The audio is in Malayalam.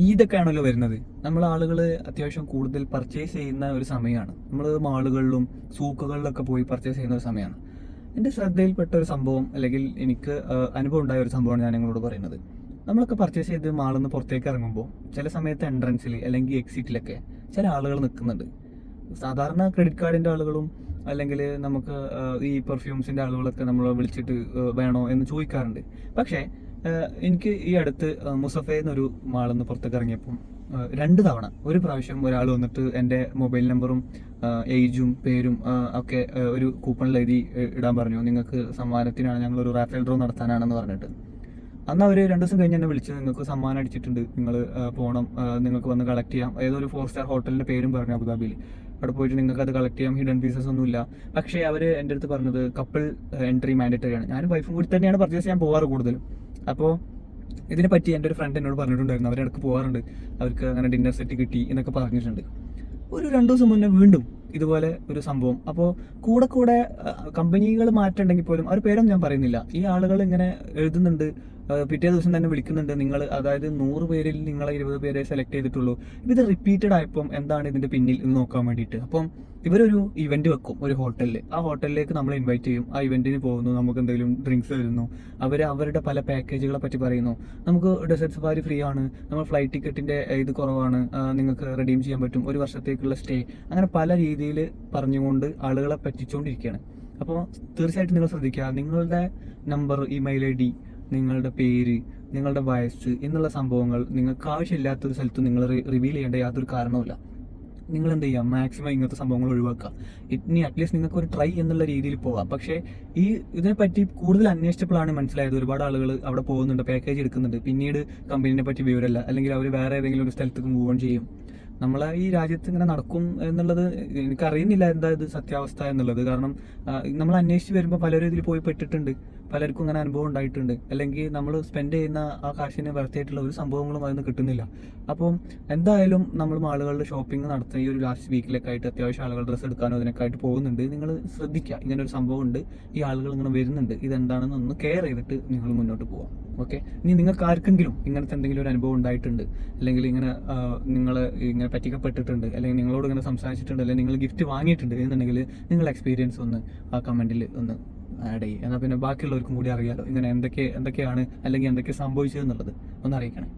ഈദൊക്കെ ആണല്ലോ വരുന്നത്. നമ്മൾ ആളുകൾ അത്യാവശ്യം കൂടുതൽ പർച്ചേസ് ചെയ്യുന്ന ഒരു സമയമാണ്. നമ്മൾ മാളുകളിലും സൂക്കുകളിലൊക്കെ പോയി പർച്ചേസ് ചെയ്യുന്ന ഒരു സമയമാണ്. എൻ്റെ ശ്രദ്ധയിൽപ്പെട്ട ഒരു സംഭവം, അല്ലെങ്കിൽ എനിക്ക് അനുഭവം ഉണ്ടായ ഒരു സംഭവമാണ് ഞാൻ നിങ്ങളോട് പറയുന്നത്. നമ്മളൊക്കെ പർച്ചേസ് ചെയ്ത് മാളിൽ നിന്ന് പുറത്തേക്ക് ഇറങ്ങുമ്പോൾ ചില സമയത്ത് എൻട്രൻസിൽ അല്ലെങ്കിൽ എക്സിറ്റിലൊക്കെ ചില ആളുകൾ നിൽക്കുന്നുണ്ട്. സാധാരണ ക്രെഡിറ്റ് കാർഡിൻ്റെ ആളുകളും അല്ലെങ്കിൽ നമുക്ക് ഈ പെർഫ്യൂംസിൻ്റെ ആളുകളൊക്കെ നമ്മൾ വിളിച്ചിട്ട് വേണോ എന്ന് ചോദിക്കാറുണ്ട്. പക്ഷേ എനിക്ക് ഈ അടുത്ത് മുസഫയെന്നൊരു മാളിൽ നിന്ന് പുറത്തേക്ക് ഇറങ്ങിയപ്പം 2 തവണ, ഒരു പ്രാവശ്യം ഒരാൾ വന്നിട്ട് എൻ്റെ മൊബൈൽ നമ്പറും ഏജും പേരും ഒക്കെ ഒരു കൂപ്പണിൽ എഴുതി ഇടാൻ പറഞ്ഞു. നിങ്ങൾക്ക് സമ്മാനത്തിനാണ്, ഞങ്ങളൊരു റാഫേൽ ഡ്രോ നടത്താനാണെന്ന് പറഞ്ഞിട്ട്. അന്ന് അവർ 2 ദിവസം കഴിഞ്ഞ് എന്നെ വിളിച്ച്, നിങ്ങൾക്ക് സമ്മാനം അടിച്ചിട്ടുണ്ട്, നിങ്ങൾ പോകണം, നിങ്ങൾക്ക് വന്ന് കളക്ട് ചെയ്യാം. ഏതൊരു 4 സ്റ്റാർ ഹോട്ടലിൻ്റെ പേരും പറഞ്ഞു അബുദാബിയിൽ. അവിടെ പോയിട്ട് നിങ്ങൾക്ക് അത് കളക്ട് ചെയ്യാം, ഹിഡൻ പീസസ് ഒന്നുമില്ല. പക്ഷേ അവർ എൻ്റെ അടുത്ത് പറഞ്ഞത് കപ്പിൾ എൻട്രി മാൻഡേറ്ററി ആണ്. ഞാനും വൈഫും കൂടി തന്നെയാണ് പർച്ചേസ് ചെയ്യാൻ പോകാറ് കൂടുതലും. അപ്പോൾ ഇതിനെ പറ്റി എൻ്റെ ഒരു ഫ്രണ്ട് എന്നോട് പറഞ്ഞിട്ടുണ്ടായിരുന്നു. അവരിടക്ക് പോകാറുണ്ട്, അവർക്ക് അങ്ങനെ ഡിന്നർ സെറ്റ് കിട്ടി എന്നൊക്കെ പറഞ്ഞിട്ടുണ്ട്. ഒരു 2 ദിവസം മുന്നേ വീണ്ടും ഇതുപോലെ ഒരു സംഭവം. അപ്പോൾ കൂടെ കമ്പനികൾ മാറ്റുണ്ടെങ്കിൽ പോലും അവർ പേരൊന്നും ഞാൻ പറയുന്നില്ല, ഈ ആളുകൾ ഇങ്ങനെ എഴുതുന്നുണ്ട്. പിറ്റേ ദിവസം തന്നെ വിളിക്കുന്നുണ്ട്, നിങ്ങൾ അതായത് 100 പേരിൽ നിങ്ങളെ 20 പേരെ സെലക്ട് ചെയ്തിട്ടുള്ളൂ. ഇത് റിപ്പീറ്റഡ് ആയപ്പം എന്താണ് ഇതിന്റെ പിന്നിൽ എന്ന് നോക്കാൻ വേണ്ടിയിട്ട് അപ്പം ഇവരൊരു ഇവന്റ് വെക്കും ഒരു ഹോട്ടലിൽ. ആ ഹോട്ടലിലേക്ക് നമ്മൾ ഇൻവൈറ്റ് ചെയ്യും, ആ ഇവന്റിന് പോകുന്നു, നമുക്ക് എന്തെങ്കിലും ഡ്രിങ്ക്സ് തരുന്നു, അവരുടെ പല പാക്കേജുകളെ പറ്റി പറയുന്നു. നമുക്ക് ഡെസേർട്ട് സഫാരി ഫ്രീ ആണ്, നമ്മൾ ഫ്ലൈറ്റ് ടിക്കറ്റിന്റെ ഇത് കുറവാണ്, നിങ്ങൾക്ക് റെഡീം ചെയ്യാൻ പറ്റും, 1 വർഷത്തേക്കുള്ള സ്റ്റേ, അങ്ങനെ പല രീതിയിൽ പറഞ്ഞുകൊണ്ട് ആളുകളെ പറ്റിച്ചുകൊണ്ടിരിക്കുകയാണ്. അപ്പോൾ തീർച്ചയായിട്ടും നിങ്ങൾ ശ്രദ്ധിക്കുക, നിങ്ങളുടെ നമ്പർ, ഇമെയിൽ ID, നിങ്ങളുടെ പേര്, നിങ്ങളുടെ വയസ്സ് എന്നുള്ള സംഭവങ്ങൾ നിങ്ങൾക്ക് ആവശ്യമില്ലാത്തൊരു സ്ഥലത്ത് നിങ്ങൾ റിവീൽ ചെയ്യേണ്ട യാതൊരു കാരണവുമില്ല. നിങ്ങൾ എന്ത് ചെയ്യുക, മാക്സിമം ഇങ്ങനത്തെ സംഭവങ്ങൾ ഒഴിവാക്കുക. ഇനി അറ്റ്ലീസ്റ്റ് നിങ്ങൾക്ക് ഒരു ട്രൈ എന്നുള്ള രീതിയിൽ പോകാം. പക്ഷേ ഇതിനെപ്പറ്റി കൂടുതൽ അന്വേഷിച്ചപ്പോഴാണ് മനസ്സിലായത്, ഒരുപാട് ആളുകൾ അവിടെ പോകുന്നുണ്ട്, പാക്കേജ് എടുക്കുന്നുണ്ട്, പിന്നീട് കമ്പനീനെ പറ്റി വിവരമല്ല, അല്ലെങ്കിൽ അവർ വേറെ ഏതെങ്കിലും ഒരു സ്ഥലത്തേക്ക് മൂവ് ഓൺ ചെയ്യും. നമ്മളെ ഈ രാജ്യത്ത് ഇങ്ങനെ നടക്കും എന്നുള്ളത് എനിക്കറിയുന്നില്ല എന്താ ഇത് സത്യാവസ്ഥ എന്നുള്ളത്. കാരണം നമ്മൾ അന്വേഷിച്ച് വരുമ്പോൾ പലരും ഇതിൽ പോയി പെട്ടിട്ടുണ്ട്, പലർക്കും അങ്ങനെ അനുഭവം ഉണ്ടായിട്ടുണ്ട്. അല്ലെങ്കിൽ നമ്മൾ സ്പെൻഡ് ചെയ്യുന്ന ആ കാശിന് വർത്തിയായിട്ടുള്ള ഒരു സംഭവങ്ങളും അതിന് കിട്ടുന്നില്ല. അപ്പം എന്തായാലും നമ്മൾ ആളുകളുടെ ഷോപ്പിംഗ് നടത്തുന്ന ഈ ഒരു ലാസ്റ്റ് വീക്കിലൊക്കെ ആയിട്ട് അത്യാവശ്യം ആളുകൾ ഡ്രസ്സ് എടുക്കാനോ അതിനൊക്കെ ആയിട്ട് പോകുന്നുണ്ട്. നിങ്ങൾ ശ്രദ്ധിക്കുക, ഇങ്ങനെ ഒരു സംഭവം ഉണ്ട്, ഈ ആളുകൾ ഇങ്ങനെ വരുന്നുണ്ട്, ഇതെന്താണെന്ന് ഒന്ന് കെയർ ചെയ്തിട്ട് നിങ്ങൾ മുന്നോട്ട് പോവാം. ഓക്കെ, ഇനി നിങ്ങൾക്ക് ആർക്കെങ്കിലും ഇങ്ങനത്തെ എന്തെങ്കിലും ഒരു അനുഭവം ഉണ്ടായിട്ടുണ്ട്, അല്ലെങ്കിൽ ഇങ്ങനെ നിങ്ങൾ ഇങ്ങനെ പറ്റിക്കപ്പെട്ടിട്ടുണ്ട്, അല്ലെങ്കിൽ നിങ്ങളോട് ഇങ്ങനെ സംസാരിച്ചിട്ടുണ്ട്, അല്ലെങ്കിൽ നിങ്ങൾ ഗിഫ്റ്റ് വാങ്ങിയിട്ടുണ്ട് എന്നുണ്ടെങ്കിൽ നിങ്ങളുടെ എക്സ്പീരിയൻസ് ഒന്ന് ആ കമൻറ്റിൽ ഒന്ന് ആഡ് ചെയ്യും. എന്നാൽ പിന്നെ ബാക്കിയുള്ളവർക്കും കൂടി അറിയാലോ ഇങ്ങനെ എന്തൊക്കെയാണ് അല്ലെങ്കിൽ എന്തൊക്കെ സംഭവിച്ചതെന്നുള്ളത് ഒന്ന് അറിയിക്കണേ.